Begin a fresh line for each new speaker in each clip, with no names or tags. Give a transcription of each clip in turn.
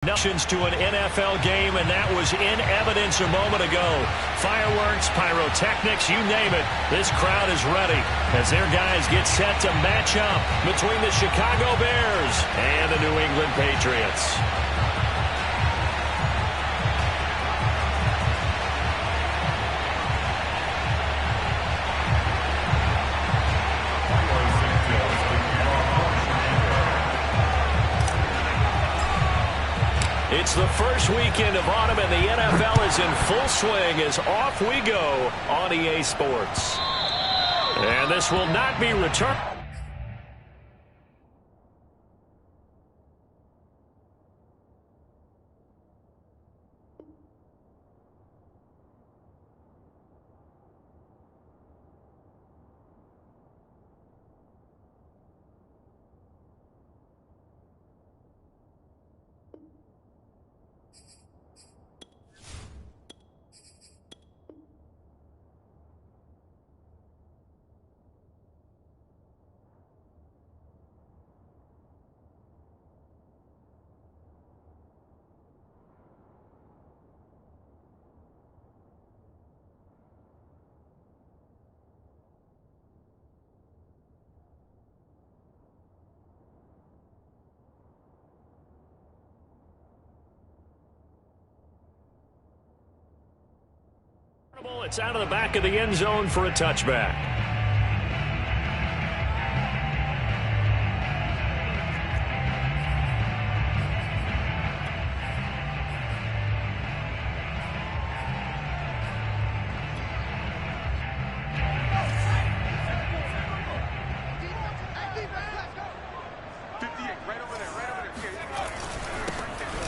To an NFL game, and that was in evidence a moment ago. Fireworks, pyrotechnics, you name it. This crowd is ready as their guys get set to match up between the Chicago Bears and the New England Patriots. It's the first weekend of autumn, and the NFL is in full swing as off we go on EA Sports. And this will not be returned. It's out of the back of the end zone for a touchback.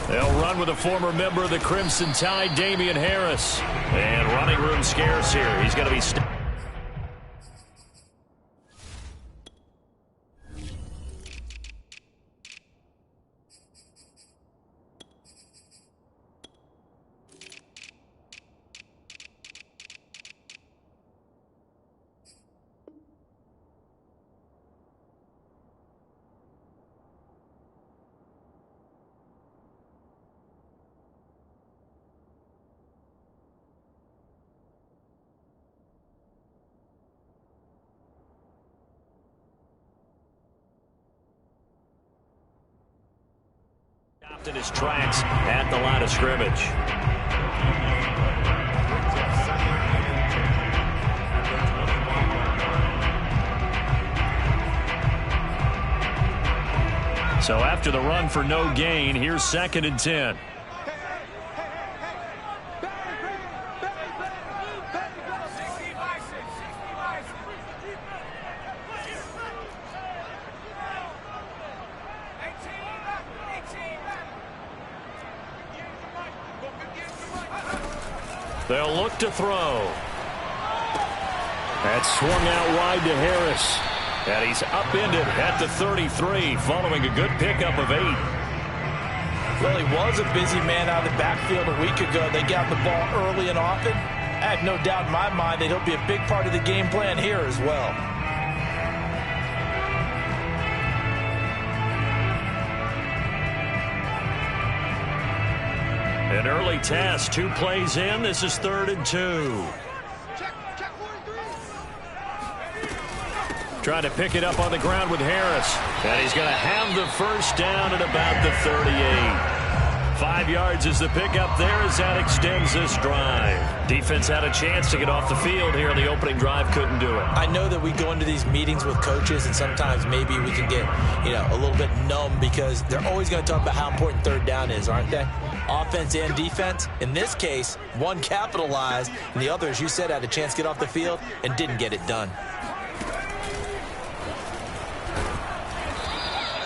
They'll run with a former member of the Crimson Tide, Damien Harris. And running room scarce here. He's going to be... in his tracks at the line of scrimmage. So after the run for no gain, here's 2nd and 10. They'll look to throw. That's swung out wide to Harris. And he's upended at the 33 following a good pickup of 8.
Well, he was a busy man out of the backfield a week ago. They got the ball early and often. I have no doubt in my mind that he'll be a big part of the game plan here as well.
An early test, 2 plays in. This is 3rd and 2. Trying to pick it up on the ground with Harris. And he's going to have the first down at about the 38. 5 yards is the pickup there as that extends this drive. Defense had a chance to get off the field here in the opening drive. Couldn't do it.
I know that we go into these meetings with coaches, and sometimes maybe we can get, a little bit numb because they're always going to talk about how important 3rd down is, aren't they? Offense and defense. In this case, one capitalized, and the other, as you said, had a chance to get off the field and didn't get it done.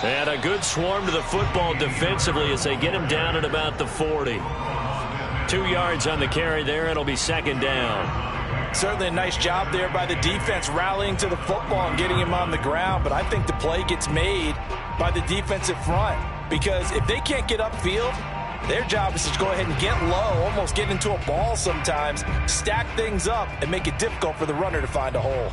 And a good swarm to the football defensively as they get him down at about the 40. 2 yards on the carry there. It'll be 2nd down.
Certainly a nice job there by the defense rallying to the football and getting him on the ground. But I think the play gets made by the defensive front because if they can't get upfield, their job is to go ahead and get low, almost get into a ball sometimes, stack things up, and make it difficult for the runner to find a hole.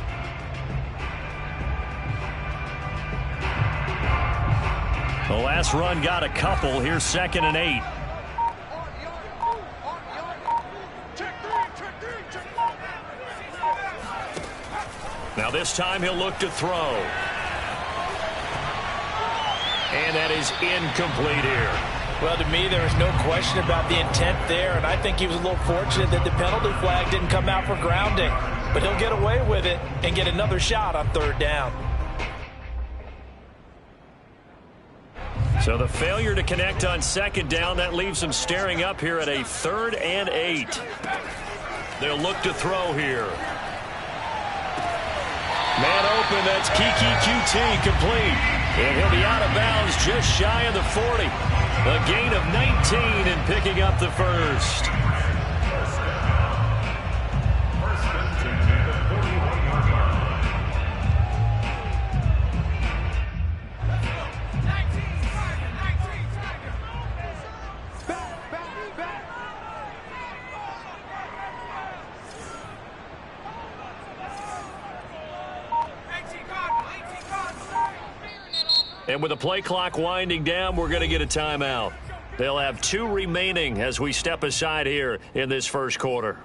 The last run got a couple. Here's 2nd and 8. Now this time he'll look to throw. And that is incomplete here.
Well, to me, there is no question about the intent there, and I think he was a little fortunate that the penalty flag didn't come out for grounding. But he'll get away with it and get another shot on 3rd down.
So the failure to connect on 2nd down, that leaves them staring up here at a 3rd and 8. They'll look to throw here. Man open, that's Kiki QT complete. And he'll be out of bounds just shy of the 40. A gain of 19 and picking up the first. And with the play clock winding down, we're going to get a timeout. They'll have 2 remaining as we step aside here in this first quarter.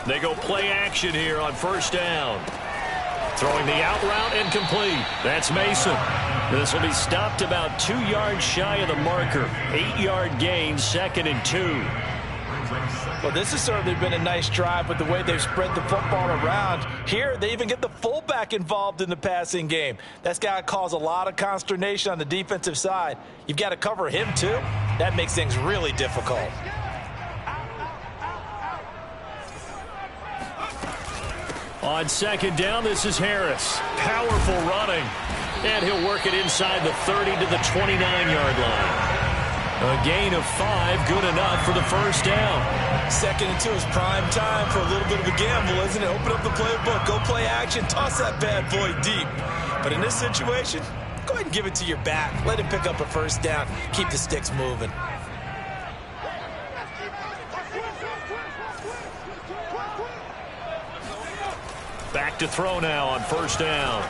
They go play action here on 1st down. Throwing the out route incomplete. That's Mason. This will be stopped about 2 yards shy of the marker. 8-yard gain, 2nd and 2.
Well, this has certainly been a nice drive with the way they've spread the football around. Here, they even get the fullback involved in the passing game. That's got to cause a lot of consternation on the defensive side. You've got to cover him, too. That makes things really difficult.
On 2nd down, this is Harris. Powerful running. And he'll work it inside the 30 to the 29-yard line. A gain of 5, good enough for the 1st down.
2nd and 2 is prime time for a little bit of a gamble, isn't it? Open up the playbook, go play action, toss that bad boy deep. But in this situation, go ahead and give it to your back. Let him pick up a 1st down. Keep the sticks moving.
Back to throw now on 1st down.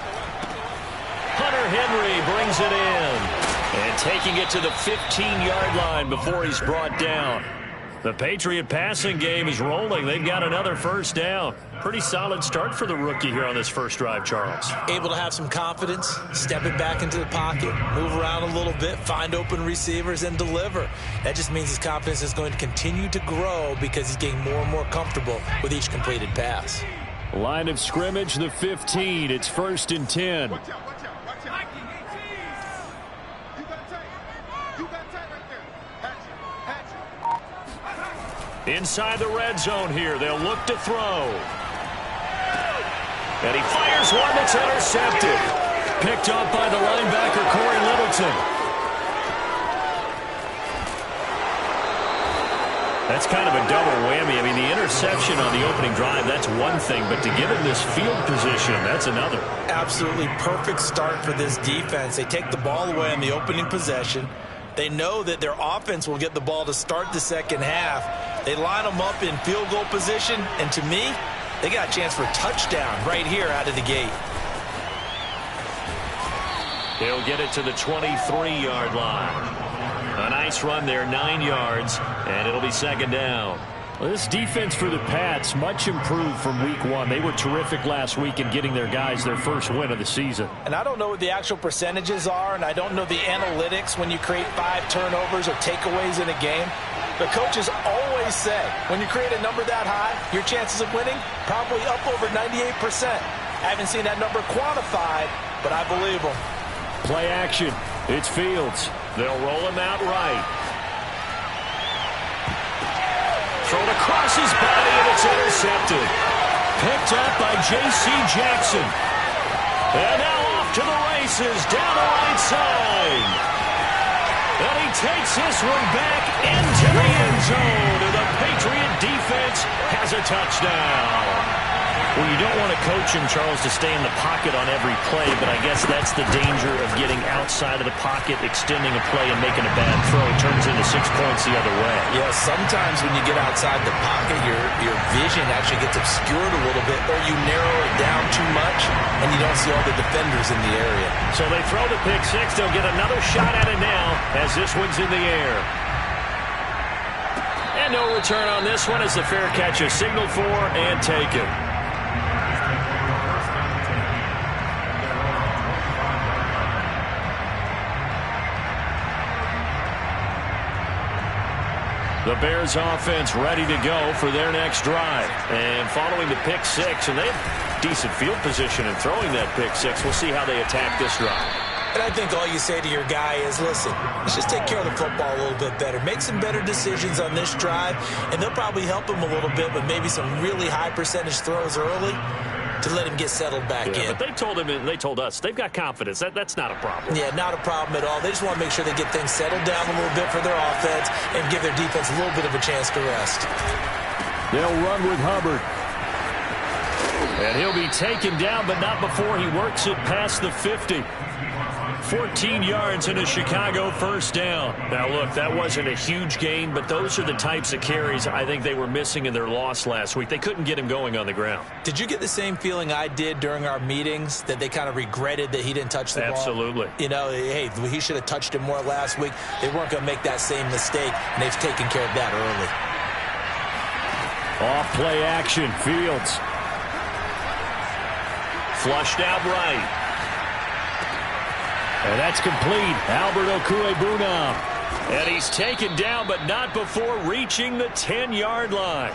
Hunter Henry brings it in. And taking it to the 15-yard line before he's brought down. The Patriot passing game is rolling. They've got another 1st down. Pretty solid start for the rookie here on this first drive, Charles.
Able to have some confidence, step it back into the pocket, move around a little bit, find open receivers, and deliver. That just means his confidence is going to continue to grow because he's getting more and more comfortable with each completed pass.
Line of scrimmage, the 15. It's 1st and 10. Inside the red zone here. They'll look to throw. And he fires one that's intercepted. Picked up by the linebacker, Corey Littleton. That's kind of a double whammy. I mean, the interception on the opening drive, that's one thing. But to give him this field position, that's another.
Absolutely perfect start for this defense. They take the ball away on the opening possession. They know that their offense will get the ball to start the second half. They line them up in field goal position, and to me, they got a chance for a touchdown right here out of the gate.
He'll get it to the 23-yard line. A nice run there, 9 yards, and it'll be 2nd down. Well, this defense for the Pats, much improved from week 1. They were terrific last week in getting their guys their first win of the season.
And I don't know what the actual percentages are, and I don't know the analytics when you create 5 turnovers or takeaways in a game. The coaches always say, when you create a number that high, your chances of winning probably up over 98%. I haven't seen that number quantified, but I believe them.
Play action. It's Fields. They'll roll him out right. Thrown across his body, and it's intercepted. Picked up by J.C. Jackson. And now off to the races, down the right side. And he takes this one back into the end zone. And the Patriot defense has a touchdown. Well, you don't want to coach him, Charles, to stay in the pocket on every play, but I guess that's the danger of getting outside of the pocket, extending a play, and making a bad throw. It turns into 6 points the other way.
Yeah, sometimes when you get outside the pocket, your vision actually gets obscured a little bit, or you narrow it down too much, and you don't see all the defenders in the area.
So they throw the pick six. They'll get another shot at it now as this one's in the air. And no return on this one as the fair catch is signaled for and taken. The Bears offense ready to go for their next drive. And following the pick six, and they have decent field position in throwing that pick six. We'll see how they attack this drive.
And I think all you say to your guy is, listen, let's just take care of the football a little bit better. Make some better decisions on this drive, and they'll probably help him a little bit with maybe some really high percentage throws early to let him get settled back in.
But they told him, and they told us, they've got confidence. That's not a problem.
Yeah, not a problem at all. They just want to make sure they get things settled down a little bit for their offense and give their defense a little bit of a chance to rest.
They'll run with Hubbard. And he'll be taken down, but not before he works it past the 50. 14 yards and a Chicago first down. Now, look, that wasn't a huge gain, but those are the types of carries I think they were missing in their loss last week. They couldn't get him going on the ground.
Did you get the same feeling I did during our meetings, that they kind of regretted that he didn't touch the ball?
Absolutely.
You know, hey, he should have touched it more last week. They weren't going to make that same mistake, and they've taken care of that early.
Off play action, Fields. Flushed out right. And that's complete. Albert Okwuegbunam. And he's taken down, but not before reaching the 10-yard line.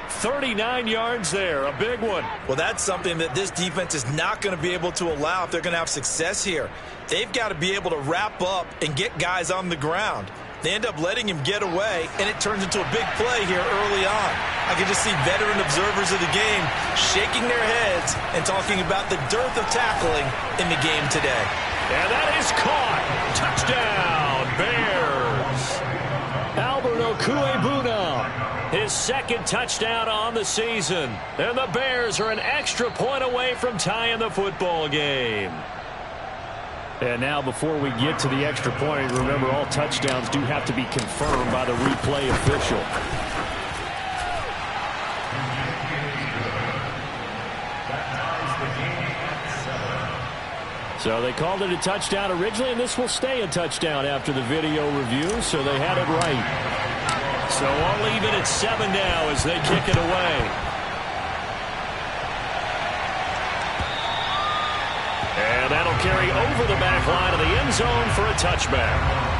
39 yards there, a big one.
Well, that's something that this defense is not going to be able to allow if they're going to have success here. They've got to be able to wrap up and get guys on the ground. They end up letting him get away, and it turns into a big play here early on. I can just see veteran observers of the game shaking their heads and talking about the dearth of tackling in the game today.
And that is caught. Touchdown, Bears. Albert Okwuegbunam, his second touchdown on the season. And the Bears are an extra point away from tying the football game. And now before we get to the extra point, remember all touchdowns do have to be confirmed by the replay official. So they called it a touchdown originally, and this will stay a touchdown after the video review, so they had it right. So I'll leave it at 7 now as they kick it away. And that'll carry over the back line of the end zone for a touchback.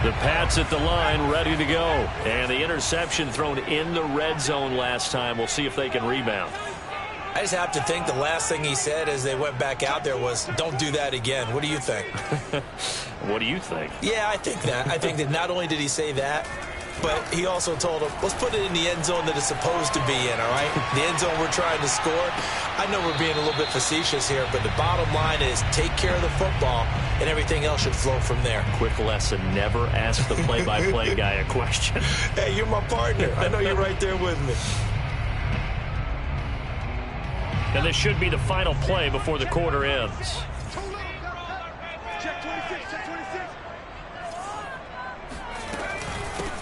The Pats at the line, ready to go. And the interception thrown in the red zone last time. We'll see if they can rebound.
I just have to think the last thing he said as they went back out there was, don't do that again. What do you think?
What do you think?
Yeah, I think that. I think that not only did he say that, but he also told him, let's put it in the end zone that it's supposed to be in, all right? The end zone we're trying to score. I know we're being a little bit facetious here, but the bottom line is take care of the football, and everything else should flow from there.
Quick lesson, never ask the play-by-play guy a question.
Hey, you're my partner. I know you're right there with me.
And this should be the final play before the quarter ends.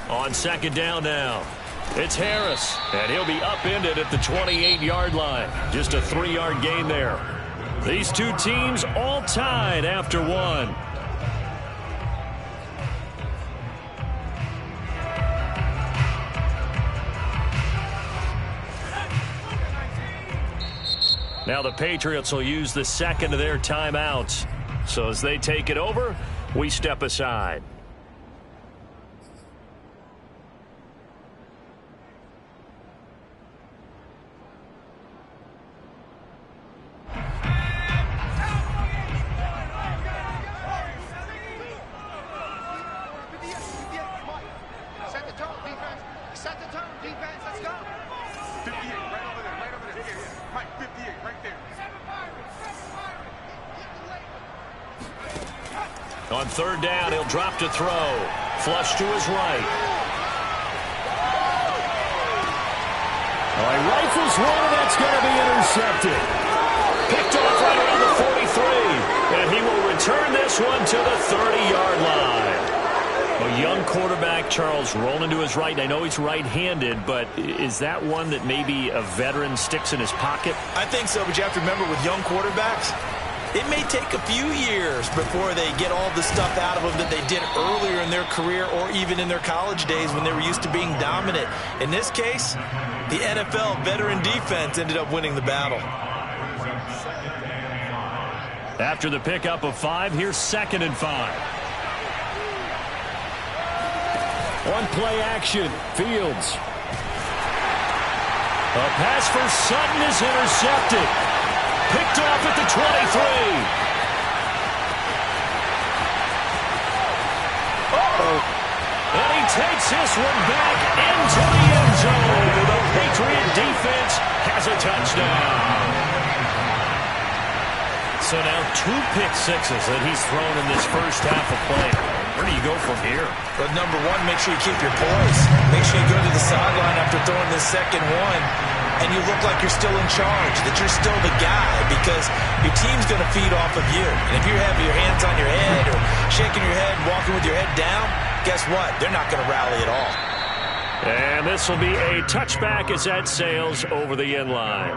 On second down now, it's Harris, and he'll be upended at the 28-yard line. Just a 3-yard gain there. These two teams all tied after one. Now the Patriots will use the second of their timeouts. So as they take it over, we step aside. On third down, he'll drop to throw. Flush to his right. He rifles one, and that's going to be intercepted. Picked off right around the 43. And he will return this one to the 30-yard line. A young quarterback, Charles, rolling to his right. And I know he's right-handed, but is that one that maybe a veteran sticks in his pocket?
I think so, but you have to remember with young quarterbacks, it may take a few years before they get all the stuff out of them that they did earlier in their career or even in their college days when they were used to being dominant. In this case, the NFL veteran defense ended up winning the battle.
After the pickup of 5, here's 2nd and 5. On play action, Fields. A pass for Sutton is intercepted. Picked off at the 23. And he takes this one back into the end zone. The Patriot defense has a touchdown. So now 2 pick sixes that he's thrown in this first half of play. Where do you go from here?
But number one, make sure you keep your poise. Make sure you go to the sideline after throwing this second one, and you look like you're still in charge, that you're still the guy, because your team's going to feed off of you. And if you have your hands on your head or shaking your head, walking with your head down, guess what? They're not going to rally at all.
And this will be a touchback as that sails over the end line.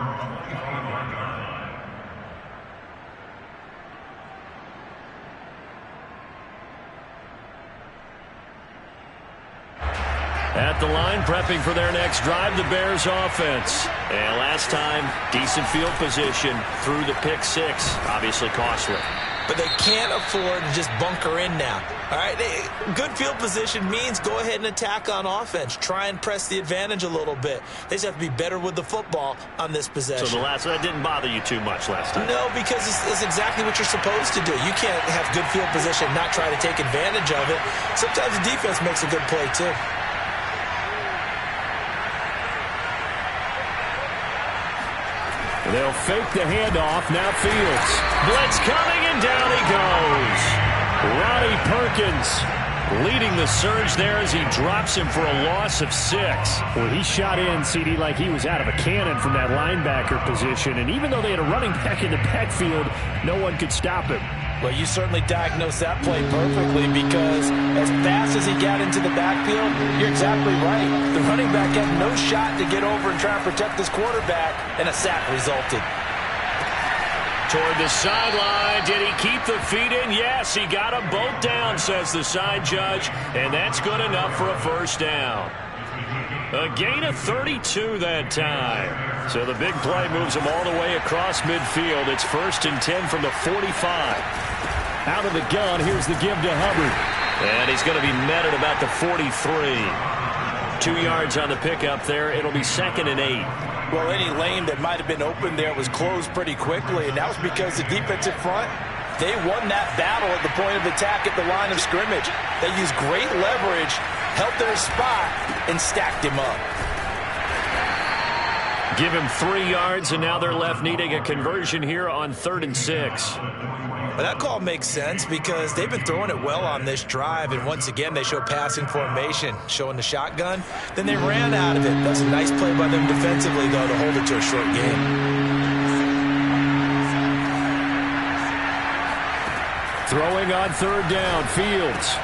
At the line, prepping for their next drive, the Bears offense. And last time, decent field position through the pick 6. Obviously costly.
But they can't afford to just bunker in now. All right, good field position means go ahead and attack on offense. Try and press the advantage a little bit. They just have to be better with the football on this possession.
So that didn't bother you too much last time?
No, because it's exactly what you're supposed to do. You can't have good field position and not try to take advantage of it. Sometimes the defense makes a good play, too.
They'll fake the handoff. Now Fields. Blitz coming, and down he goes. Ronnie Perkins leading the surge there as he drops him for a loss of 6.
Well, he shot in, CD, like he was out of a cannon from that linebacker position. And even though they had a running back in the backfield, no one could stop him.
Well, you certainly diagnosed that play perfectly, because as fast as he got into the backfield, you're exactly right. The running back had no shot to get over and try and protect this quarterback, and a sack resulted.
Toward the sideline, did he keep the feet in? Yes, he got them both down, says the side judge, and that's good enough for a first down. A gain of 32 that time. So the big play moves them all the way across midfield. It's 1st and 10 from the 45.
Out of the gun, here's the give to Hubbard.
And he's going to be met at about the 43. 2 yards on the pickup there. It'll be 2nd and 8.
Well, any lane that might have been open there was closed pretty quickly, and that was because the defensive front, they won that battle at the point of attack at the line of scrimmage. They used great leverage, held their spot, and stacked him up.
Give him 3 yards, and now they're left needing a conversion here on 3rd and 6.
But that call makes sense because they've been throwing it well on this drive, and once again they show passing formation, showing the shotgun. Then they ran out of it. That's a nice play by them defensively, though, to hold it to a short game.
Throwing on 3rd down, Fields.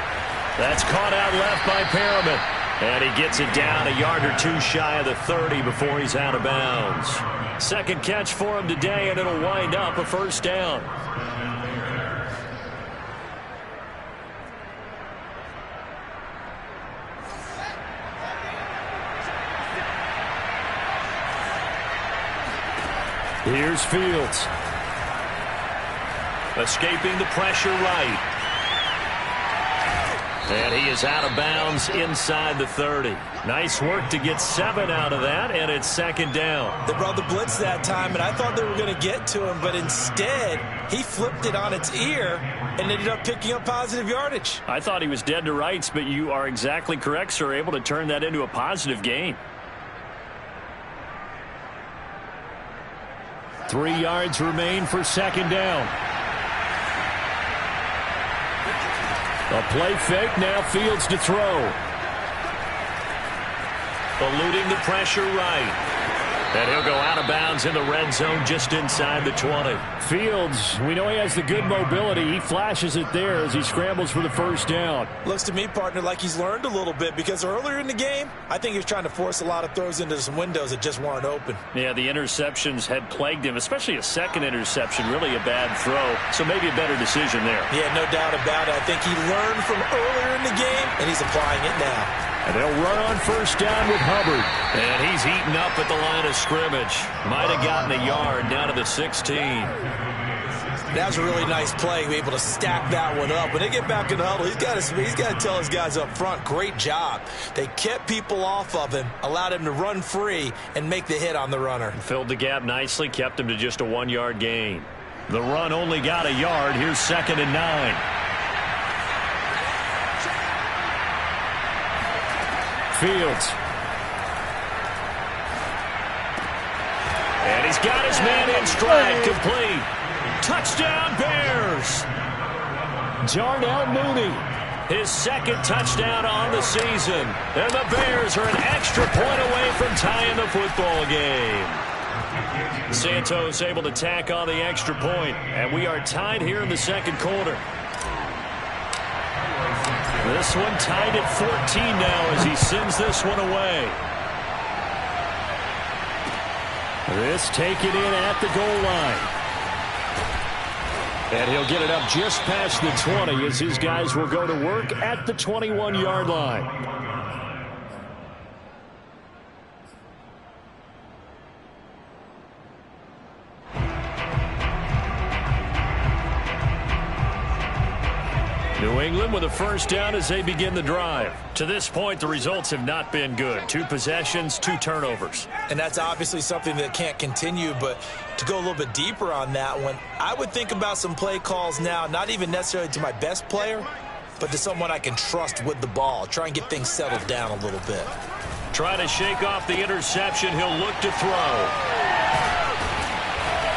That's caught out left by Perriman. And he gets it down a yard or 2 shy of the 30 before he's out of bounds. Second catch for him today, and it'll wind up a first down. Here's Fields. Escaping the pressure right. And he is out of bounds inside the 30. Nice work to get 7 out of that, and it's 2nd down.
They brought the blitz that time, and I thought they were going to get to him, but instead he flipped it on its ear and ended up picking up positive yardage.
I thought he was dead to rights, but you are exactly correct, sir, able to turn that into a positive gain. 3 yards remain for 2nd down.
A play fake, now Fields to throw.
Eluding the pressure right. And he'll go out of bounds in the red zone just inside the 20.
Fields, we know he has the good mobility. He flashes it there as he scrambles for the first down.
Looks to me, partner, like he's learned a little bit because earlier in the game, I think he was trying to force a lot of throws into some windows that just weren't open.
Yeah, the interceptions had plagued him, especially a second interception, really a bad throw. So maybe a better decision there.
Yeah, no doubt about it. I think he learned from earlier in the game, and he's applying it now.
And they'll run on first down with Hubbard.
And he's eaten up at the line of scrimmage. Might have gotten a yard down to the 16.
That was a really nice play, able to stack that one up. When they get back in the huddle, he's got to tell his guys up front, great job. They kept people off of him, allowed him to run free, and make the hit on the runner.
Filled the gap nicely, kept him to just a 1-yard gain. The run only got a yard. Here's 2nd and 9.
Fields.
And he's got his man in stride, complete. Touchdown, Bears.
Darnell Mooney.
His 2nd touchdown on the season. And the Bears are an extra point away from tying the football game. Santos able to tack on the extra point, and we are tied here in the 2nd quarter. This one tied at 14 now as he sends this one away.
This taken in at the goal line. And he'll get it up just past the 20 as his guys will go to work at the 21-yard line. New England with a first down as they begin the drive. To this point, the results have not been good. 2 possessions, 2 turnovers.
And that's obviously something that can't continue, but to go a little bit deeper on that one, I would think about some play calls now, not even necessarily to my best player, but to someone I can trust with the ball. Try and get things settled down a little bit.
Try to shake off the interception. He'll look to throw.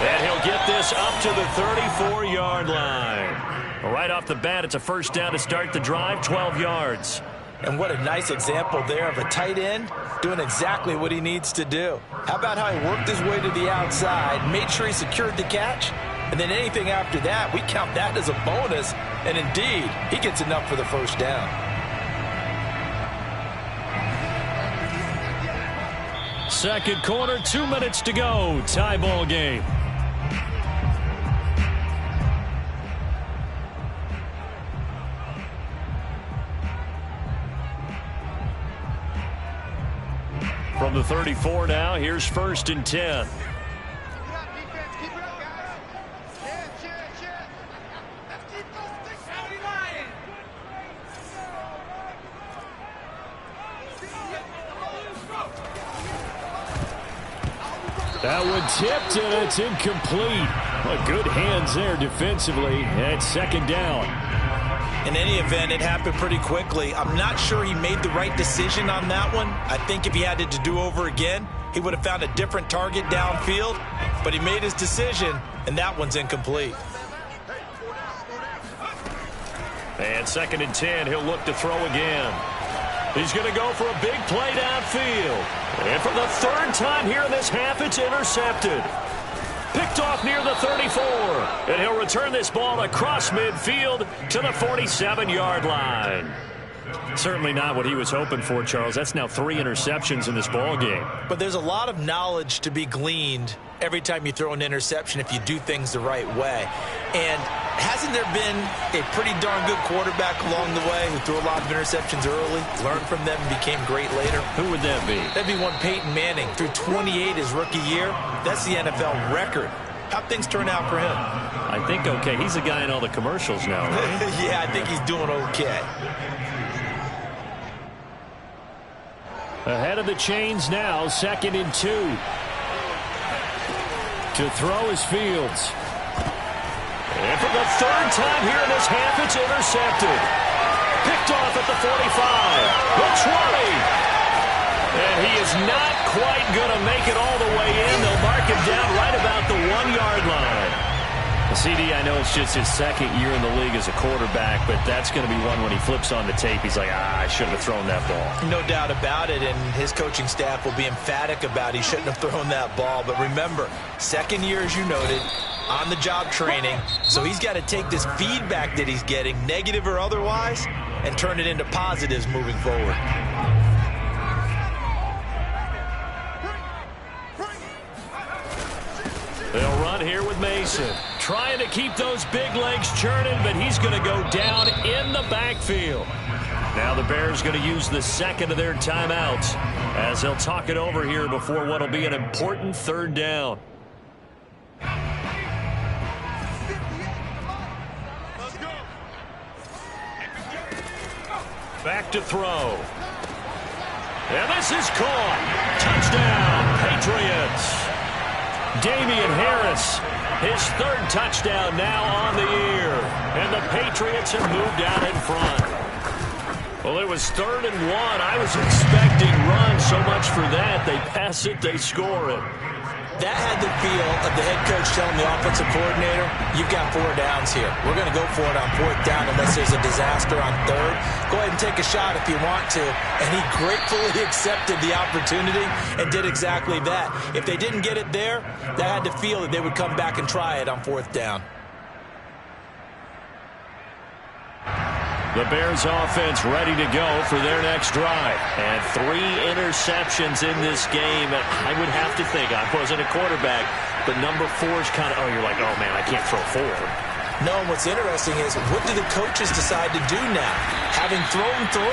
And he'll get this up to the 34-yard line. Right off the bat, it's a first down to start the drive, 12 yards.
And what a nice example there of a tight end doing exactly what he needs to do. How about how he worked his way to the outside, made sure he secured the catch, and then anything after that, we count that as a bonus. And indeed, he gets enough for the first down.
Second quarter, 2 minutes to go. Tie ball game. From the 34 now, here's 1st and 10. That one tipped, and it's incomplete. Well, good hands there defensively at 2nd down.
In any event, it happened pretty quickly. I'm not sure he made the right decision on that one. I think if he had it to do over again, he would have found a different target downfield. But he made his decision, and that one's incomplete.
And 2nd and 10, he'll look to throw again. He's going to go for a big play downfield. And for the 3rd time here in this half, it's intercepted. Picked off near the 34. And he'll return this ball across midfield to the 47-yard line. Certainly not what he was hoping for, Charles. That's now 3 interceptions in this ball game.
But there's a lot of knowledge to be gleaned every time you throw an interception if you do things the right way. And hasn't there been a pretty darn good quarterback along the way who threw a lot of interceptions early, learned from them, and became great later?
Who would that be?
That'd be one Peyton Manning. Threw 28 his rookie year. That's the NFL record. How'd things turn out for him?
I think okay. He's the guy in all the commercials now, right?
Yeah, I think he's doing okay.
Ahead of the chains now, 2nd and 2. To throw is Fields.
And for the 3rd time here in this half, it's intercepted. Picked off at the 45, the 20. And he is not quite going to make it all the way in. They'll mark him down right about the 1-yard line.
CD, I know it's just his second year in the league as a quarterback, but that's going to be one when he flips on the tape. He's like, I shouldn't have thrown that ball.
No doubt about it, and his coaching staff will be emphatic about he shouldn't have thrown that ball. But remember, second year, as you noted, on-the-job training, so he's got to take this feedback that he's getting, negative or otherwise, and turn it into positives moving forward.
They'll run here with Mason. Trying to keep those big legs churning, but he's going to go down in the backfield. Now the Bears going to use the second of their timeouts as they'll talk it over here before what will be an important third down. Back to throw. And this is caught. Touchdown, Patriots. Damian Harris, his third touchdown now on the year. And the Patriots have moved out in front. Well, it was 3rd and 1. I was expecting run so much for that. They pass it, they score it.
That had the feel of the head coach telling the offensive coordinator, you've got 4 downs here. We're going to go for it on 4th down unless there's a disaster on 3rd. Go ahead and take a shot if you want to. And he gratefully accepted the opportunity and did exactly that. If they didn't get it there, that had the feel that they would come back and try it on 4th down.
The Bears offense ready to go for their next drive. And 3 interceptions in this game. I would have to think, I wasn't a quarterback, but number 4 is kind of, you're like, oh man, I can't throw 4.
No, and what's interesting is, what do the coaches decide to do now? Having thrown 3,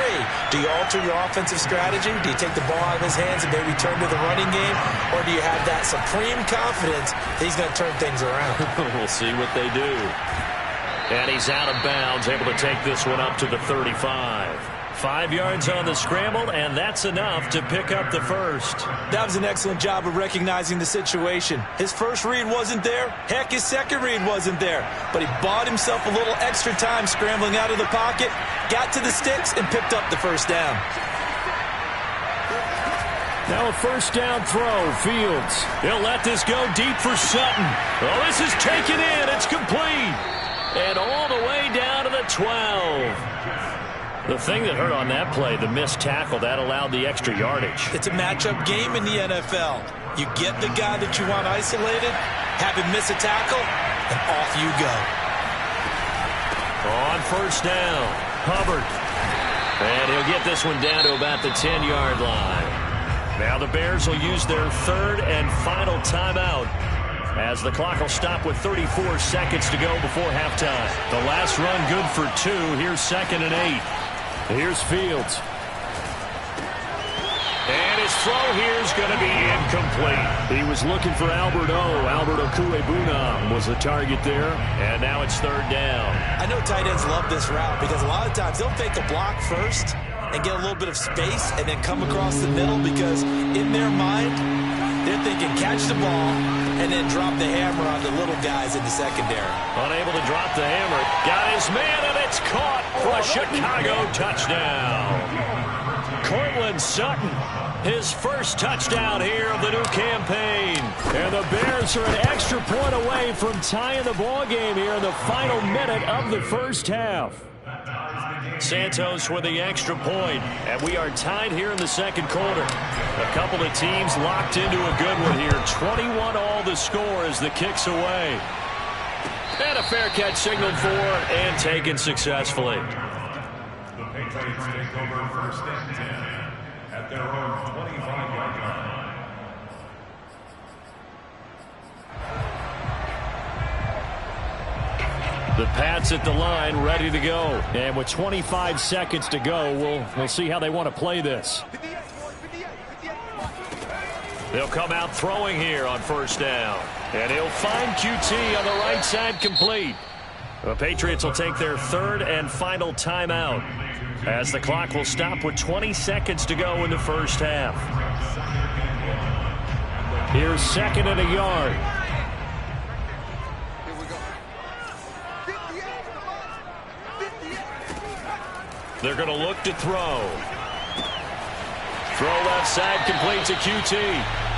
do you alter your offensive strategy? Do you take the ball out of his hands and maybe turn to the running game? Or do you have that supreme confidence that he's going to turn things around?
We'll see what they do. And he's out of bounds, able to take this one up to the 35. 5 yards on the scramble, and that's enough to pick up the first.
That was an excellent job of recognizing the situation. His first read wasn't there. Heck, his second read wasn't there. But he bought himself a little extra time scrambling out of the pocket, got to the sticks, and picked up the first down.
Now a first down throw, Fields.
He'll let this go deep for Sutton. Oh, this is taken in. It's complete. And all the way down to the 12. The thing that hurt on that play, the missed tackle, that allowed the extra yardage.
It's a matchup game in the NFL. You get the guy that you want isolated, have him miss a tackle, and off you go.
On first down, Hubbard. And he'll get this one down to about the 10-yard line. Now the Bears will use their 3rd and final timeout, as the clock will stop with 34 seconds to go before halftime. The last run good for 2. Here's 2nd and 8.
Here's Fields.
And his throw here is going to be incomplete.
He was looking for Albert Okuebunam was the target there.
And now it's 3rd down.
I know tight ends love this route because a lot of times they'll fake a block first and get a little bit of space and then come across the middle, because in their mind, they're thinking catch the ball and then drop the hammer on the little guys in the secondary.
Unable to drop the hammer. Got his man, and it's caught for a Chicago touchdown. Courtland Sutton, his first touchdown here of the new campaign.
And the Bears are an extra point away from tying the ball game here in the final minute of the first half.
Santos with the extra point, and we are tied here in the second quarter. A couple of teams locked into a good one here. 21-all the score as the kick's away. And a fair catch signaled for and taken successfully.
The Patriots take over 1st and 10 at their own 25-yard line.
The Pats at the line, ready to go. And with 25 seconds to go, we'll see how they want to play this.
They'll come out throwing here on first down. And he'll find QT on the right side, complete. The Patriots will take their 3rd and final timeout, as the clock will stop with 20 seconds to go in the first half.
Here's 2nd and a yard.
They're going to look to throw. Throw left side, complete to QT.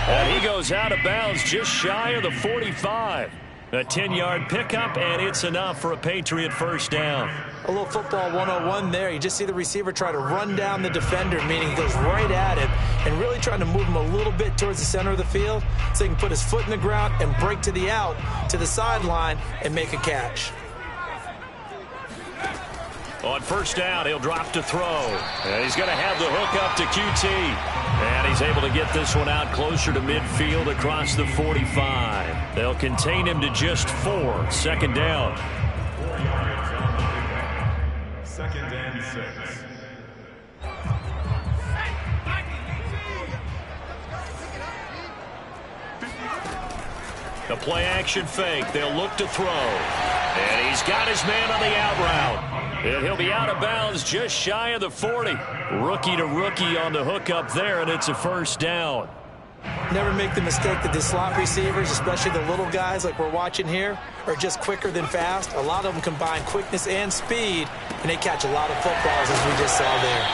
And he goes out of bounds just shy of the 45. A 10-yard pickup, and it's enough for a Patriot first down.
A little football 101 there. You just see the receiver try to run down the defender, meaning he goes right at him and really trying to move him a little bit towards the center of the field so he can put his foot in the ground and break to the out, to the sideline, and make a catch.
On first down, he'll drop to throw. And he's going to have the hook up to QT. And he's able to get this one out closer to midfield across the 45. They'll contain him to just 4. Second down.
4 yards on the pickup. Second and 6.
The play action fake. They'll look to throw. And he's got his man on the out route. And he'll be out of bounds just shy of the 40. Rookie to rookie on the hook up there, and it's a first down.
Never make the mistake that the slot receivers, especially the little guys like we're watching here, are just quicker than fast. A lot of them combine quickness and speed, and they catch a lot of footballs, as we just saw there.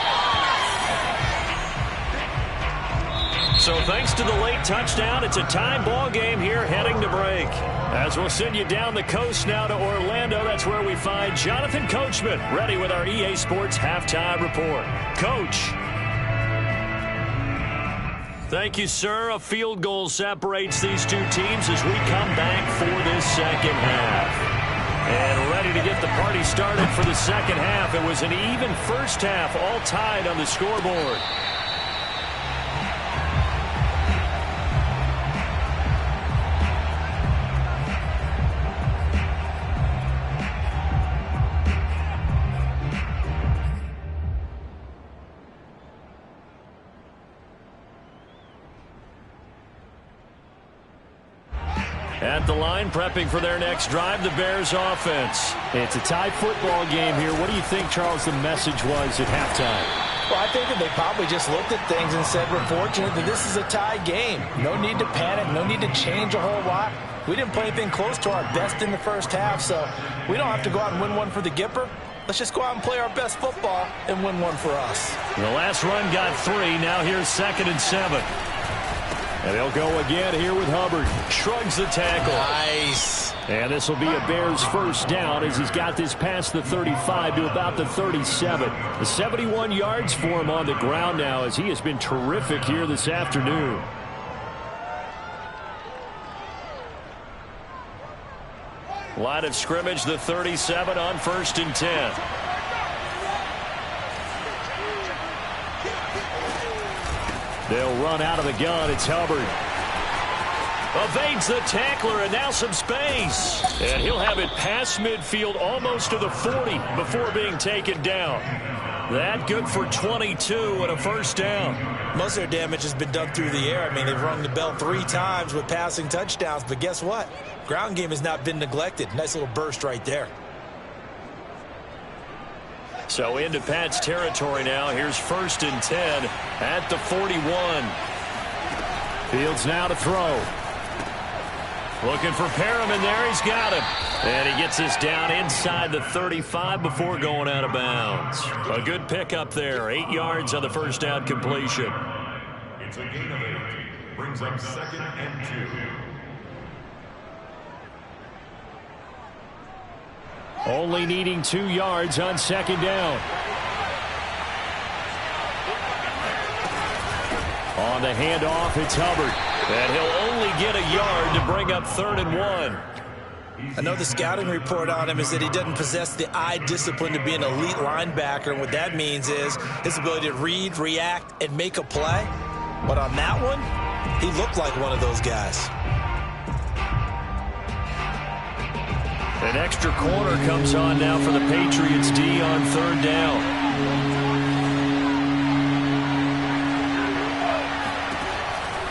So thanks to the late touchdown, it's a tie ball game here heading to break. As we'll send you down the coast now to Orlando, that's where we find Jonathan Coachman ready with our EA Sports Halftime Report. Coach. Thank you, sir. A field goal separates these two teams as we come back for this second half. And ready to get the party started for the second half. It was an even first half, all tied on the scoreboard. At the line, prepping for their next drive, the Bears offense.
It's a tie football game here. What do you think, Charles, the message was at halftime?
Well, I think that they probably just looked at things and said, we're fortunate that this is a tie game. No need to panic, no need to change a whole lot. We didn't play anything close to our best in the first half, so we don't have to go out and win one for the Gipper. Let's just go out and play our best football and win one for us.
The last run got 3. Now here's 2nd and 7. And they'll go again here with Hubbard. Shrugs the tackle.
Nice.
And this will be a Bears first down as he's got this past the 35 to about the 37. The 71 yards for him on the ground now as he has been terrific here this afternoon. Line of scrimmage, the 37 on 1st and 10. They'll run out of the gun. It's Hubbard. Evades the tackler, and now some space. And he'll have it past midfield almost to the 40 before being taken down. That good for 22 and a first down.
Most of their damage has been done through the air. I mean, they've rung the bell 3 times with passing touchdowns, but guess what? Ground game has not been neglected. Nice little burst right there.
So into Pat's territory now. Here's 1st and 10 at the 41. Fields now to throw. Looking for Perriman there. He's got him. And he gets this down inside the 35 before going out of bounds. A good pickup there. 8 yards on the first down completion.
It's a gain of 8. Brings up 2nd and 2.
Only needing 2 yards on 2nd down. On the handoff, it's Hubbard.
And he'll only get a yard to bring up 3rd and 1.
I know the scouting report on him is that he doesn't possess the eye discipline to be an elite linebacker. And what that means is his ability to read, react, and make a play. But on that one, he looked like one of those guys.
An extra corner comes on now for the Patriots D on 3rd down.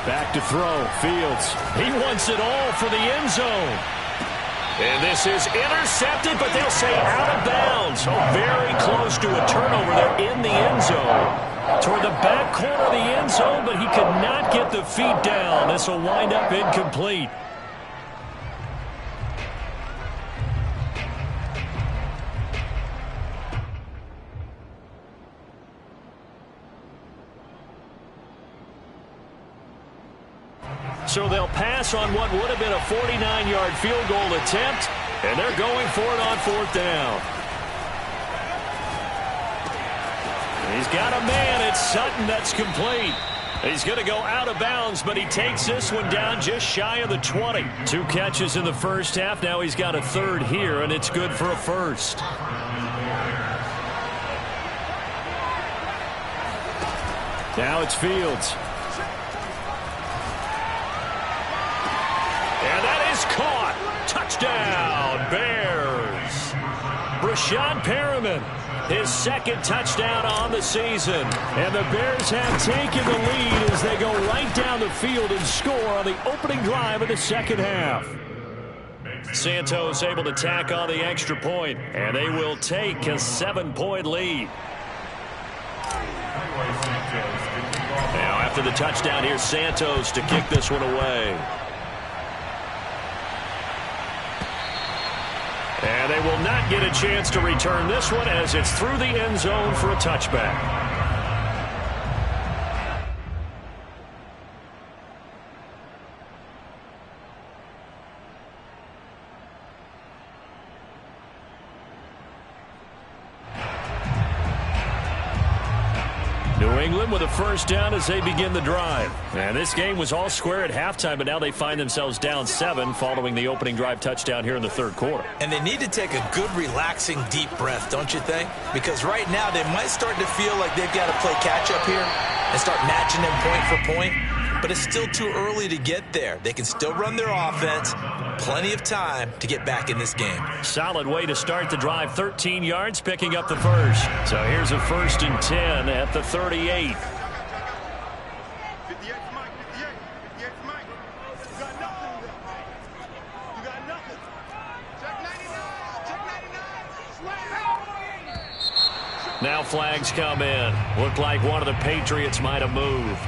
Back to throw. Fields.
He wants it all for the end zone. And this is intercepted, but they'll say out of bounds. Oh, very close to a turnover there in the end zone. Toward the back corner of the end zone, but he could not get the feet down. This will wind up incomplete. So they'll pass on what would have been a 49-yard field goal attempt, and they're going for it on 4th down. He's got a man. It's Sutton that's complete. He's going to go out of bounds, but he takes this one down just shy of the 20. 2 catches in the first half. Now he's got a 3rd here, and it's good for a 1st. Now it's Fields. And that is caught. Touchdown, Bears. Brashad Perriman, his 2nd touchdown on the season. And the Bears have taken the lead as they go right down the field and score on the opening drive of the 2nd half. Santos able to tack on the extra point, and they will take a 7-point lead. Now after the touchdown, here's Santos to kick this one away. And they will not get a chance to return this one as it's through the end zone for a touchback. New England with a 1st down as they begin the drive. And this game was all square at halftime, but now they find themselves down 7 following the opening drive touchdown here in the 3rd quarter.
And they need to take a good, relaxing, deep breath, don't you think? Because right now they might start to feel like they've got to play catch-up here and start matching them point for point. But it's still too early to get there. They can still run their offense. Plenty of time to get back in this game.
Solid way to start the drive. 13 yards, picking up the 1st. So here's a 1st and 10 at the 38. Now flags come in. Looked like one of the Patriots might have moved.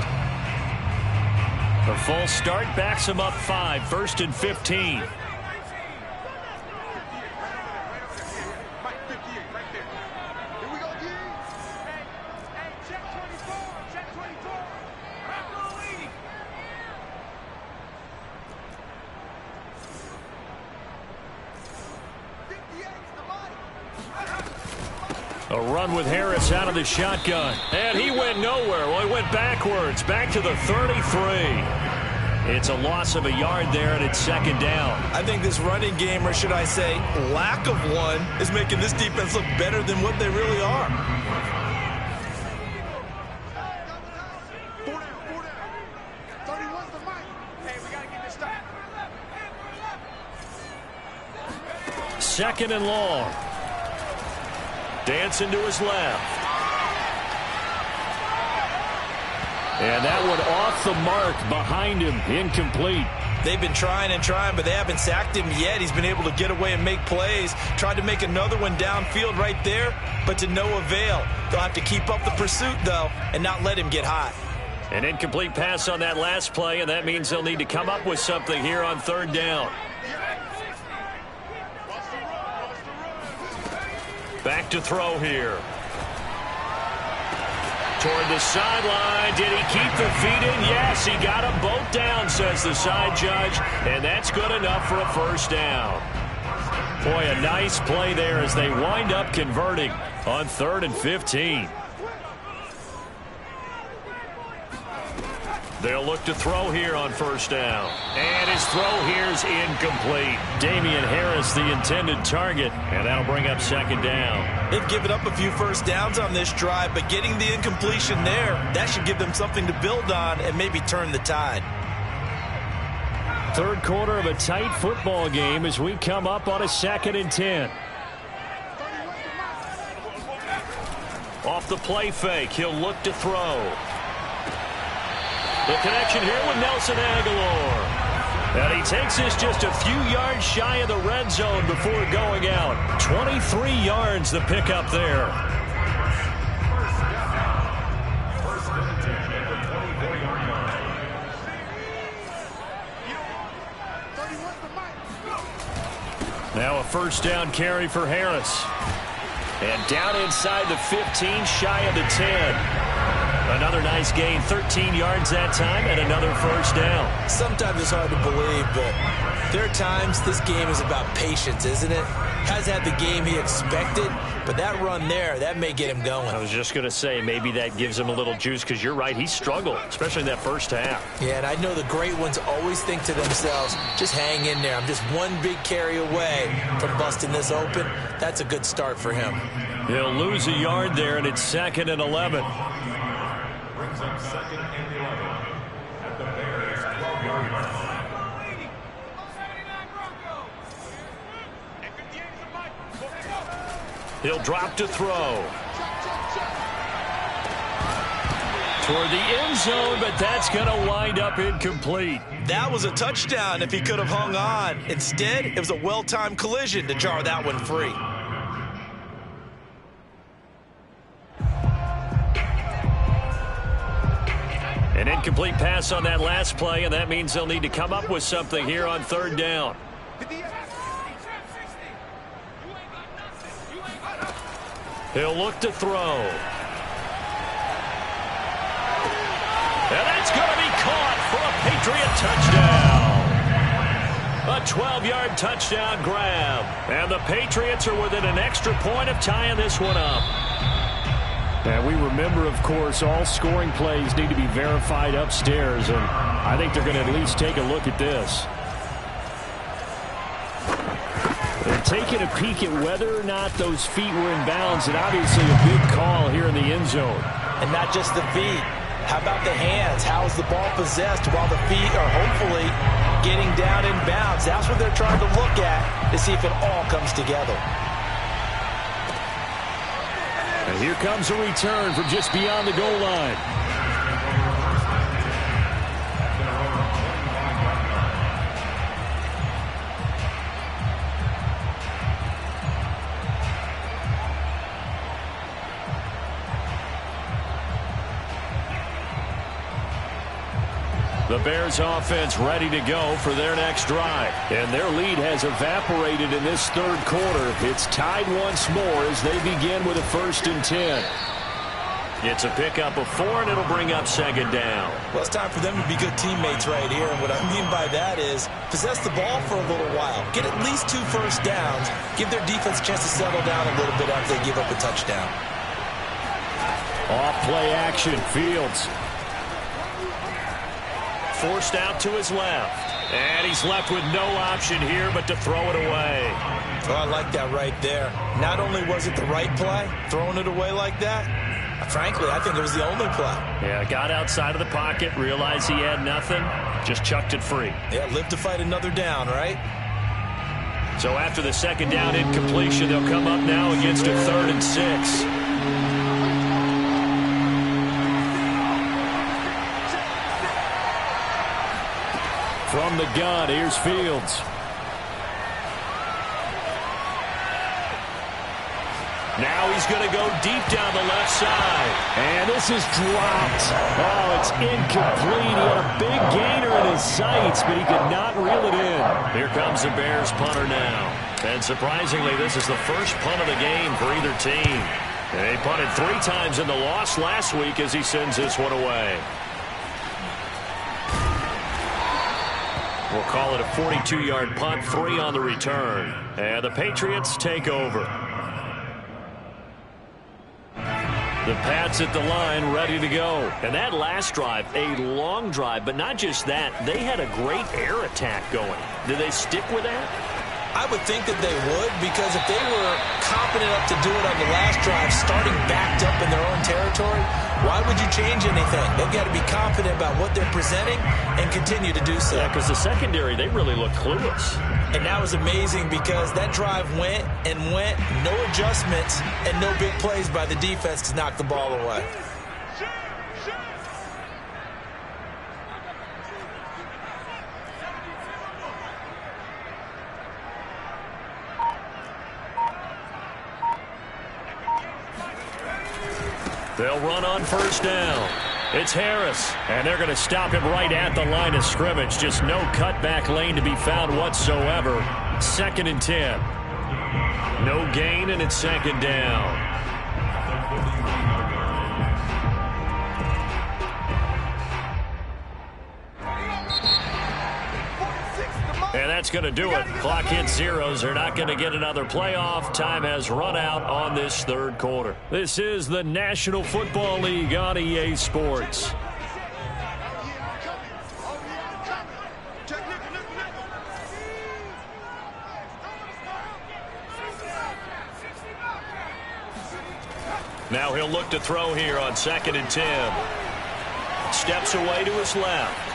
A full start backs him up 5. 1st and 15. A run with Harris out of the shotgun. And he went nowhere. Well, he went backwards. Back to the 33. It's a loss of a yard there, and it's 2nd down.
I think this running game, or should I say lack of one, is making this defense look better than what they really are.
Second and long. Dancing to his left. And that one off the mark behind him. Incomplete.
They've been trying and trying, but they haven't sacked him yet. He's been able to get away and make plays. Tried to make another one downfield right there, but to no avail. They'll have to keep up the pursuit, though, and not let him get hot.
An incomplete pass on that last play, and that means they'll need to come up with something here on 3rd down. Back to throw here. Toward the sideline. Did he keep the feet in? Yes, he got them both down, says the side judge. And that's good enough for a 1st down. Boy, a nice play there as they wind up converting on 3rd and 15. They'll look to throw here on 1st down. And his throw here is incomplete. Damian Harris, the intended target, and that'll bring up 2nd down.
They've given up a few 1st downs on this drive, but getting the incompletion there, that should give them something to build on and maybe turn the tide.
3rd quarter of a tight football game as we come up on a 2nd and 10. Off the play fake, he'll look to throw. The connection here with Nelson Aguilar. And he takes this just a few yards shy of the red zone before going out. 23 yards the pickup there. Now a 1st down carry for Harris. And down inside the 15, shy of the 10. Another nice gain, 13 yards that time, and another first down.
Sometimes it's hard to believe, but there are times this game is about patience, isn't it? Hasn't had the game he expected, but that run there, that may get him going.
I was just going to say, maybe that gives him a little juice, because you're right, he struggled, especially in that first half.
Yeah, and I know the great ones always think to themselves, just hang in there. I'm just one big carry away from busting this open. That's a good start for him.
He'll lose a yard there, and it's 2nd and 11.
Brings up 2nd and 11 at the Bears' 12-yard line.
He'll drop to throw. Toward the end zone, but that's going to wind up incomplete.
That was a touchdown if he could have hung on. Instead, it was a well-timed collision to jar that one free.
An incomplete pass on that last play, and that means they'll need to come up with something here on 3rd down. He'll look to throw. And that's going to be caught for a Patriot touchdown. A 12-yard touchdown grab. And the Patriots are within an extra point of tying this one up.
And we remember, of course, all scoring plays need to be verified upstairs, and I think they're going to at least take a look at this. They're taking a peek at whether or not those feet were in bounds, and obviously a big call here in the end zone.
And not just the feet. How about the hands? How is the ball possessed while the feet are hopefully getting down in bounds? That's what they're trying to look at to see if it all comes together.
And here comes a return from just beyond the goal line.
The Bears offense ready to go for their next drive.
And their lead has evaporated in this 3rd quarter. It's tied once more as they begin with a 1st and 10.
It's a pickup of 4, and it'll bring up 2nd down.
Well, it's time for them to be good teammates right here. And what I mean by that is possess the ball for a little while. Get at least 2 first downs. Give their defense a chance to settle down a little bit after they give up a touchdown.
Off play action, Fields.
Forced out to his left. And he's left with no option here but to throw it away.
Oh, I like that right there. Not only was it the right play, throwing it away like that, frankly, I think it was the only play.
Yeah, got outside of the pocket, realized he had nothing, just chucked it free.
Yeah, live to fight another down, right?
So after the 2nd down incompletion, they'll come up now against a 3rd and 6.
From the gun, here's Fields.
Now he's going to go deep down the left side.
And this is dropped. Oh, it's incomplete. He had a big gainer in his sights, but he could not reel it in.
Here comes the Bears punter now. And surprisingly, this is the first punt of the game for either team. And they punted 3 times in the loss last week as he sends this one away. We'll call it a 42-yard punt, 3 on the return. And the Patriots take over. The Pats at the line, ready to go. And that last drive, a long drive, but not just that. They had a great air attack going. Did they stick with that?
I would think that they would, because if they were confident enough to do it on the last drive, starting backed up in their own territory, why would you change anything? They've got to be confident about what they're presenting and continue to do so.
Yeah, because the secondary, they really look clueless.
And that was amazing because that drive went and went, no adjustments and no big plays by the defense to knock the ball away.
They'll run on 1st down. It's Harris, and they're going to stop him right at the line of scrimmage. Just no cutback lane to be found whatsoever. 2nd and 10. No gain, and it's 2nd down. And that's going to do it. Clock hits zeros. They're not going to get another playoff. Time has run out on this third quarter. This is the National Football League on EA Sports. Now he'll look to throw here on 2nd and 10. Steps away to his left.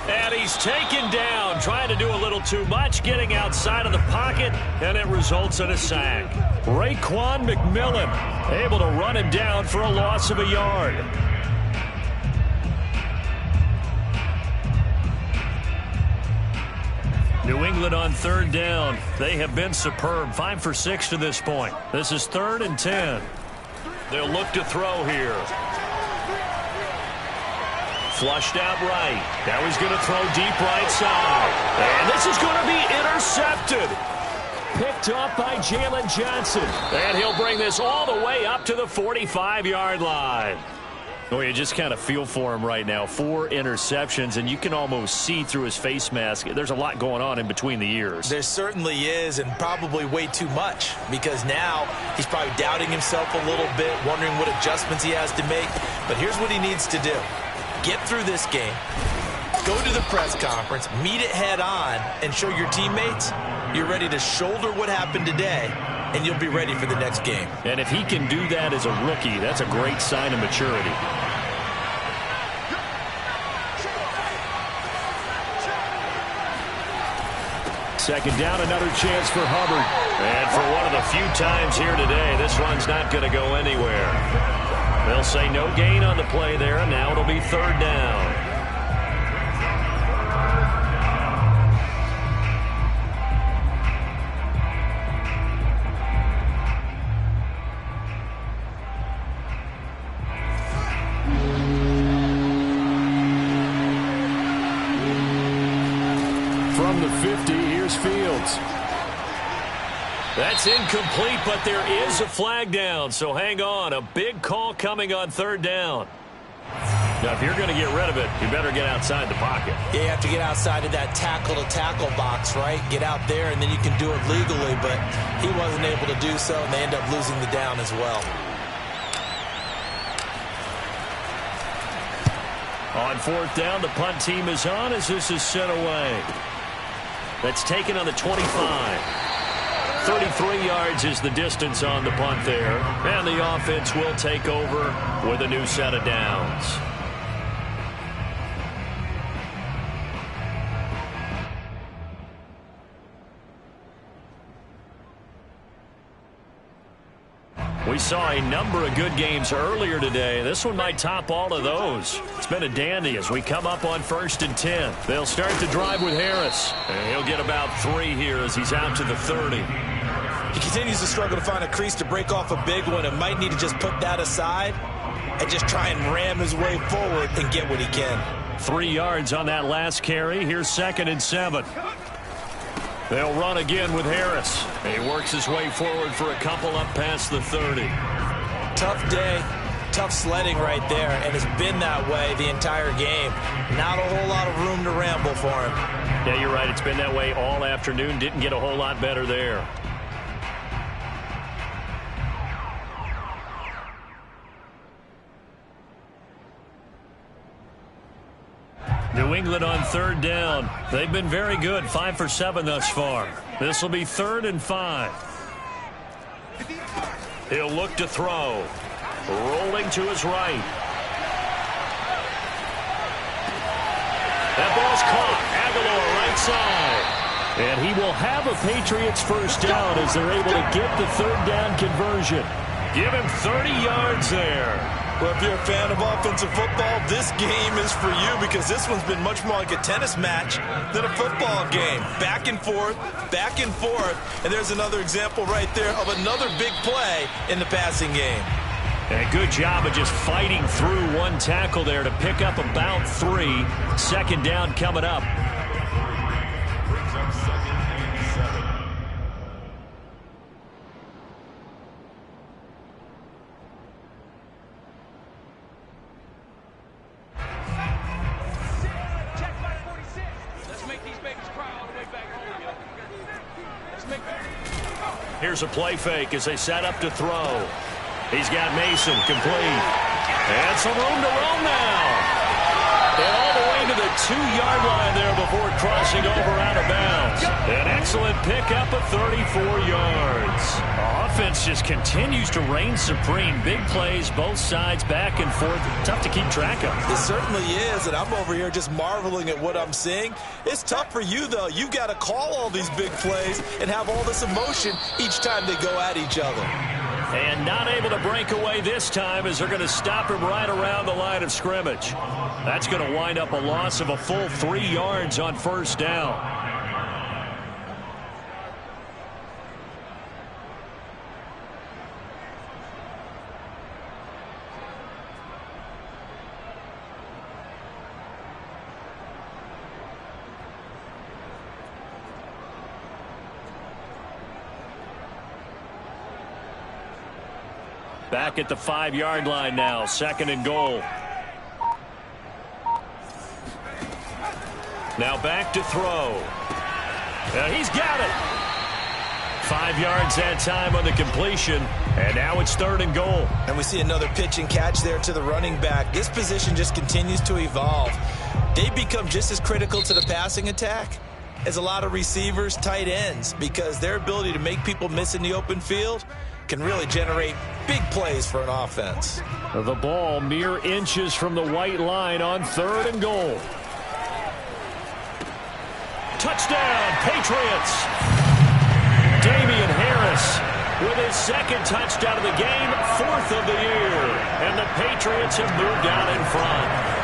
And he's taken down, trying to do a little too much, getting outside of the pocket, and it results in a sack. Raekwon McMillan able to run him down for a loss of a yard. New England on 3rd down. They have been superb. 5 for 6 to this point. This is 3rd and 10. They'll look to throw here. Flushed out right. Now he's going to throw deep right side. And this is going to be intercepted. Picked up by Jalen Johnson. And he'll bring this all the way up to the 45-yard line. Well, you just kind of feel for him right now. 4 interceptions, and you can almost see through his face mask. There's a lot going on in between the ears.
There certainly is, and probably way too much, because now he's probably doubting himself a little bit, wondering what adjustments he has to make. But here's what he needs to do. Get through this game, go to the press conference, meet it head on, and show your teammates you're ready to shoulder what happened today, and you'll be ready for the next game. And if he can do that as a rookie, that's a great sign of maturity.
Second down, another chance for Hubbard.
And for one of the few times here today, this one's not going to go anywhere. They'll say no gain on the play there, and now it'll be 3rd down.
From the 50, here's Fields.
That's incomplete, but there is a flag down, so hang on. A big call coming on 3rd down. Now, if you're going to get rid of it, you better get outside the pocket.
Yeah, you have to get outside of that tackle-to-tackle box, right? Get out there, and then you can do it legally, but he wasn't able to do so, and they end up losing the down as well.
On 4th down, the punt team is on as this is sent away. That's taken on the 25. 33 yards is the distance on the punt there. And the offense will take over with a new set of downs. We saw a number of good games earlier today. This one might top all of those. It's been a dandy as we come up on 1st and 10. They'll start the drive with Harris. And he'll get about 3 here as he's out to the 30.
He continues to struggle to find a crease to break off a big one and might need to just put that aside and just try and ram his way forward and get what he can.
3 yards on that last carry. Here's 2nd and 7. They'll run again with Harris. He works his way forward for a couple up past the 30.
Tough day, tough sledding right there, and it's been that way the entire game. Not a whole lot of room to ramble for him.
Yeah, you're right. It's been that way all afternoon. Didn't get a whole lot better there. New England on 3rd down. They've been very good, 5 for 7 thus far. This will be 3rd and 5. He'll look to throw. Rolling to his right. That ball's caught. Aguilar right side.
And he will have a Patriots first down as they're able to get the 3rd down conversion.
Give him 30 yards there.
Well, if you're a fan of offensive football, this game is for you because this one's been much more like a tennis match than a football game. Back and forth, and there's another example right there of another big play in the passing game.
And a good job of just fighting through one tackle there to pick up about 3. 2nd down coming up.
Brings up 2nd and 7.
Check by 46. Let's make these
Here's a play fake as they set up to throw. He's got Mason complete. And some room to roam now. And all the way to the 2-yard line there before crossing over out of bounds. An excellent pickup of 34 yards. Offense just continues to reign supreme. Big plays, both sides, back and forth. Tough to keep track of.
It certainly is, and I'm over here just marveling at what I'm seeing. It's tough for you, though. You've got to call all these big plays and have all this emotion each time they go at each other.
And not able to break away this time as they're going to stop him right around the line of scrimmage. That's going to wind up a loss of a full 3 yards on first down. Back at the 5-yard line now, 2nd and goal. Now back to throw. He's got it. 5 yards that time on the completion, and now it's 3rd and goal.
And we see another pitch and catch there to the running back. This position just continues to evolve. They become just as critical to the passing attack as a lot of receivers, tight ends, because their ability to make people miss in the open field can really generate big plays for an offense.
The ball mere inches from the white line on 3rd and goal.
Touchdown, Patriots! Damian Harris with his 2nd touchdown of the game, 4th of the year. And the Patriots have moved out in front.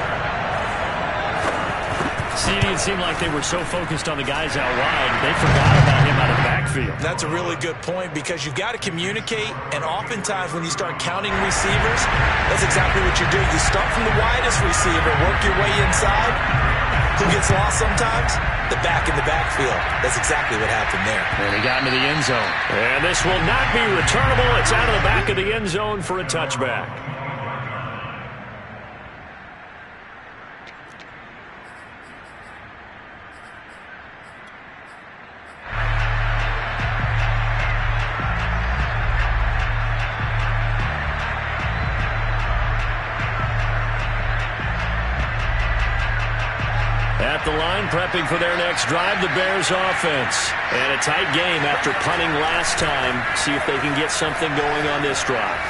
It seemed like they were so focused on the guys out wide, they forgot about him out of the backfield.
That's a really good point, because you've got to communicate, and oftentimes when you start counting receivers, that's exactly what you do. You start from the widest receiver, work your way inside. Who gets lost sometimes? The back in the backfield. That's exactly what happened there.
And he got into the end zone.
And this will not be returnable. It's out of the back of the end zone for a touchback. At the line, prepping for their next drive, the Bears offense. And a tight game after punting last time. See if they can get something going on this drive.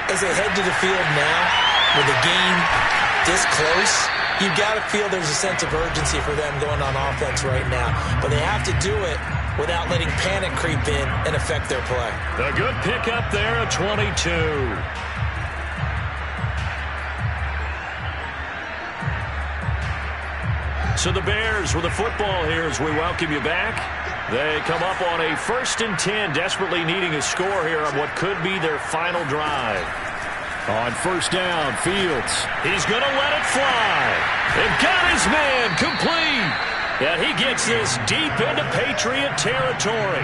As they head to the field now, with the game this close, you've got to feel there's a sense of urgency for them going on offense right now. But they have to do it without letting panic creep in and affect their play.
A good pickup there at 22. So the Bears with the football here as we welcome you back. They come up on a 1st and 10, desperately needing a score here on what could be their final drive.
On 1st down, Fields.
He's going to let it fly. They've got his man complete. And he gets this deep into Patriot territory.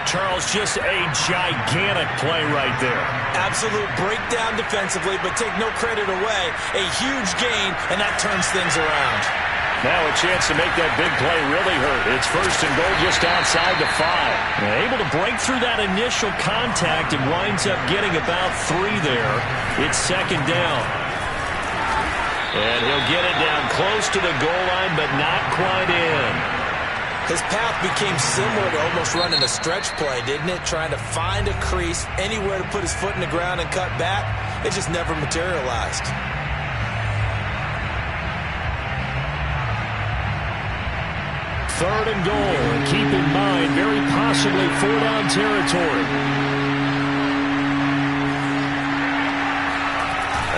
Charles, just a gigantic play right there.
Absolute breakdown defensively, but take no credit away. A huge gain, and that turns things around.
Now a chance to make that big play really hurt. It's 1st and goal just outside the 5. Able to break through that initial contact and winds up getting about 3 there. It's 2nd down. And he'll get it down close to the goal line, but not quite in.
His path became similar to almost running a stretch play, didn't it? Trying to find a crease, anywhere to put his foot in the ground and cut back. It just never materialized.
Third and goal. Keep in mind, very possibly 4-down territory.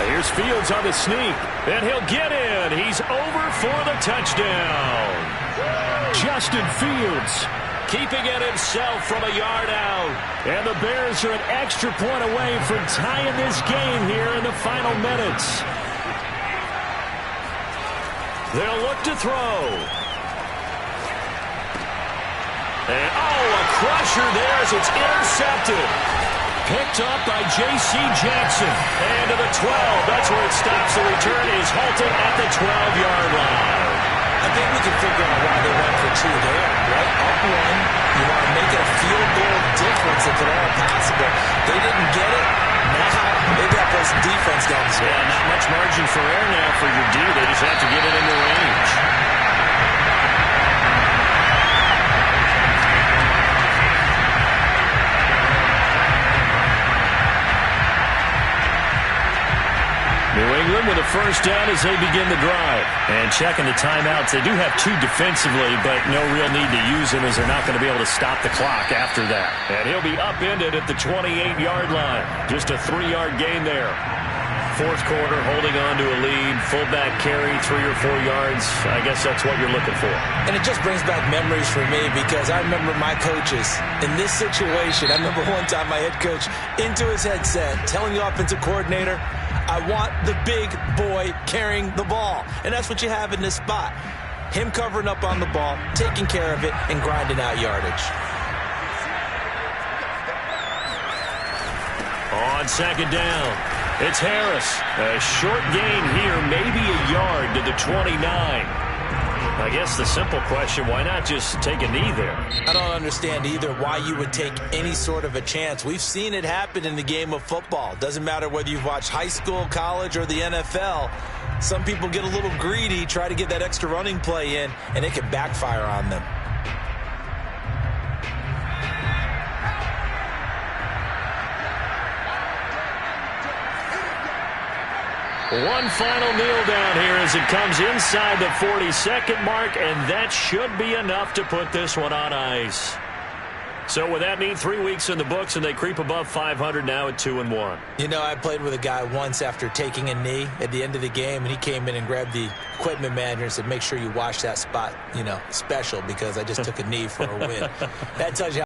Here's Fields on the sneak, and he'll get in. He's over for the touchdown.
Justin Fields
keeping it himself from a yard out.
And the Bears are an extra point away from tying this game here in the final minutes.
They'll look to throw. And, a crusher there as it's intercepted. Picked up by J.C. Jackson. And to the 12. That's where it stops. The return is halted at the 12-yard line.
I think we can figure out why they went for 2 there, right? Up 1,
Yeah, not much margin for error now for your D. They just have to get it in the range. New England with a first down as they begin the drive. And checking the timeouts. They do have 2 defensively, but no real need to use them as they're not going to be able to stop the clock after that. And he'll be upended at the 28-yard line. Just a 3-yard gain there. Fourth quarter, holding on to a lead. Fullback carry, 3 or 4 yards. I guess that's what you're looking for.
And it just brings back memories for me because I remember my coaches in this situation. I remember one time my head coach into his headset telling the offensive coordinator, I want the big boy carrying the ball. And that's what you have in this spot. Him covering up on the ball, taking care of it, and grinding out yardage.
On second down, it's Harris. A short gain here, maybe a yard to the 29. I guess the simple question, why not just take a knee there?
I don't understand either why you would take any sort of a chance. We've seen it happen in the game of football. Doesn't matter whether you've watched high school, college, or the NFL. Some people get a little greedy, try to get that extra running play in, and it can backfire on them.
One final kneel down here as it comes inside the 40-second mark, and that should be enough to put this one on ice. So with that neat 3 weeks in the books, and they creep above 500 now at 2-1.
You know, I played with a guy once after taking a knee at the end of the game, and he came in and grabbed the equipment manager and said, make sure you wash that spot, you know, special, because I just took a knee for a win. That tells you